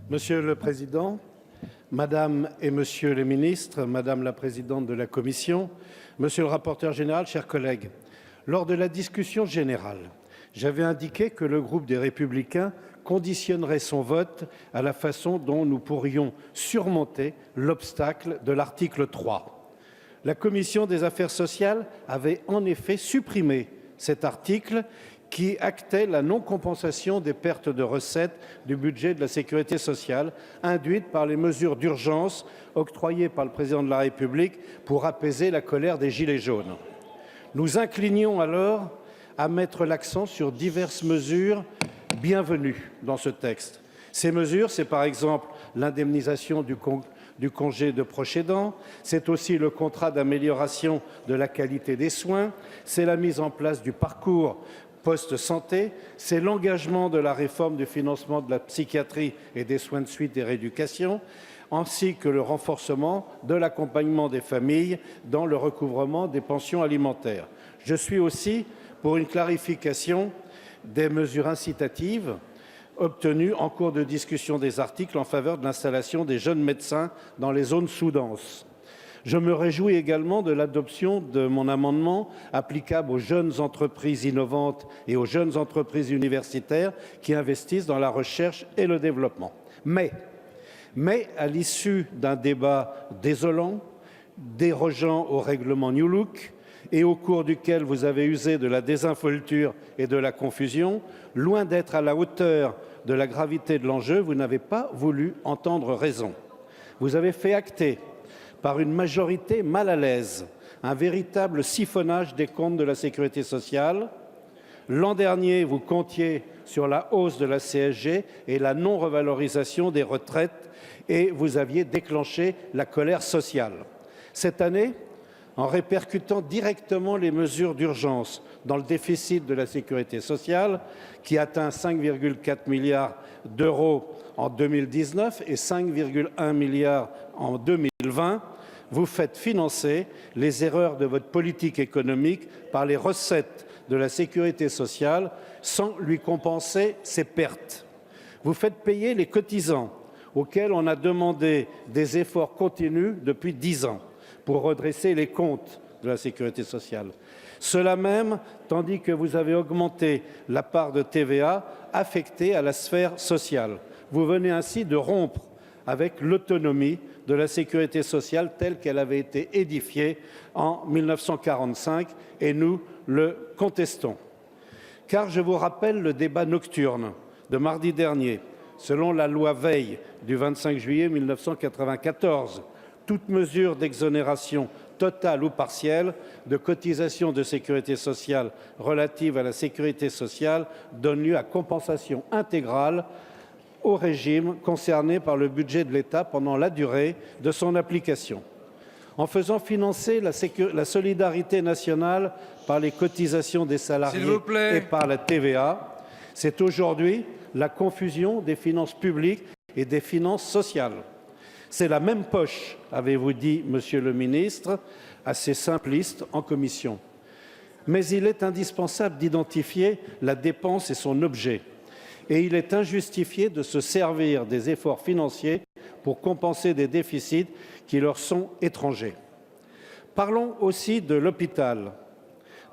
Monsieur le Président, Madame et Monsieur les ministres, Madame la Présidente de la Commission, Monsieur le rapporteur général, chers collègues, lors de la discussion générale, j'avais indiqué que le groupe des Républicains conditionnerait son vote à la façon dont nous pourrions surmonter l'obstacle de l'article 3. La Commission des affaires sociales avait en effet supprimé cet article qui actait la non-compensation des pertes de recettes du budget de la sécurité sociale induites par les mesures d'urgence octroyées par le Président de la République pour apaiser la colère des Gilets jaunes. Nous inclinions alors à mettre l'accent sur diverses mesures bienvenues dans ce texte. Ces mesures, c'est par exemple l'indemnisation du congé de proche aidant, c'est aussi le contrat d'amélioration de la qualité des soins, c'est la mise en place du parcours post-santé, c'est l'engagement de la réforme du financement de la psychiatrie et des soins de suite et rééducation, ainsi que le renforcement de l'accompagnement des familles dans le recouvrement des pensions alimentaires. Je suis aussi pour une clarification des mesures incitatives obtenues en cours de discussion des articles en faveur de l'installation des jeunes médecins dans les zones sous-denses. Je me réjouis également de l'adoption de mon amendement applicable aux jeunes entreprises innovantes et aux jeunes entreprises universitaires qui investissent dans la recherche et le développement. Mais à l'issue d'un débat désolant, dérogeant au règlement New Look, et au cours duquel vous avez usé de la désinvolture et de la confusion, loin d'être à la hauteur de la gravité de l'enjeu, vous n'avez pas voulu entendre raison. Vous avez fait acter, par une majorité mal à l'aise, un véritable siphonnage des comptes de la sécurité sociale. L'an dernier, vous comptiez sur la hausse de la CSG et la non-revalorisation des retraites et vous aviez déclenché la colère sociale. Cette année, en répercutant directement les mesures d'urgence dans le déficit de la sécurité sociale, qui atteint 5,4 milliards d'euros en 2019 et 5,1 milliards en 2020, vous faites financer les erreurs de votre politique économique par les recettes de la sécurité sociale sans lui compenser ses pertes. Vous faites payer les cotisants auxquels on a demandé des efforts continus depuis 10 ans pour redresser les comptes de la sécurité sociale. Cela même, tandis que vous avez augmenté la part de TVA affectée à la sphère sociale. Vous venez ainsi de rompre avec l'autonomie de la sécurité sociale telle qu'elle avait été édifiée en 1945 et nous le contestons. Car je vous rappelle le débat nocturne de mardi dernier. Selon la loi Veil du 25 juillet 1994, toute mesure d'exonération totale ou partielle de cotisation de sécurité sociale relative à la sécurité sociale donne lieu à compensation intégrale au régime concerné par le budget de l'État pendant la durée de son application. En faisant financer la solidarité nationale par les cotisations des salariés et par la TVA, c'est aujourd'hui la confusion des finances publiques et des finances sociales. C'est la même poche, avez-vous dit, Monsieur le ministre, assez simpliste en commission. Mais il est indispensable d'identifier la dépense et son objet. Et il est injustifié de se servir des efforts financiers pour compenser des déficits qui leur sont étrangers. Parlons aussi de l'hôpital.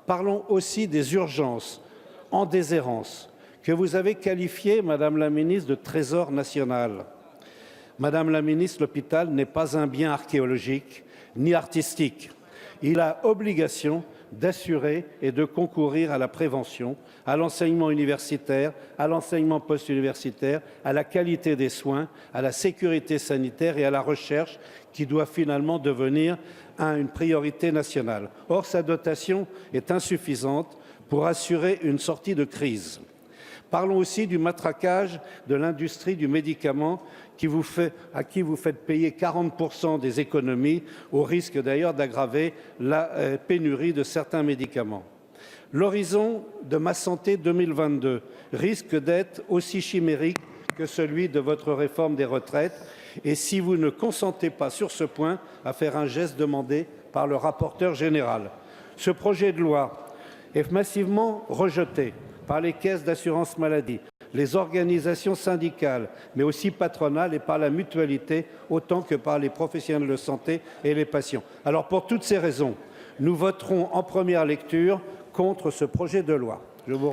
Parlons aussi des urgences en déshérence que vous avez qualifiées, Madame la ministre, de trésor national. Madame la ministre, l'hôpital n'est pas un bien archéologique ni artistique. Il a obligation d'assurer et de concourir à la prévention, à l'enseignement universitaire, à l'enseignement post-universitaire, à la qualité des soins, à la sécurité sanitaire et à la recherche qui doit finalement devenir une priorité nationale. Or, sa dotation est insuffisante pour assurer une sortie de crise. Parlons aussi du matraquage de l'industrie du médicament à qui vous faites payer 40% des économies, au risque d'ailleurs d'aggraver la pénurie de certains médicaments. L'horizon de Ma Santé 2022 risque d'être aussi chimérique que celui de votre réforme des retraites, et si vous ne consentez pas sur ce point à faire un geste demandé par le rapporteur général. Ce projet de loi est massivement rejeté par les caisses d'assurance maladie, les organisations syndicales, mais aussi patronales et par la mutualité, autant que par les professionnels de santé et les patients. Alors, pour toutes ces raisons, nous voterons en première lecture contre ce projet de loi. Je vous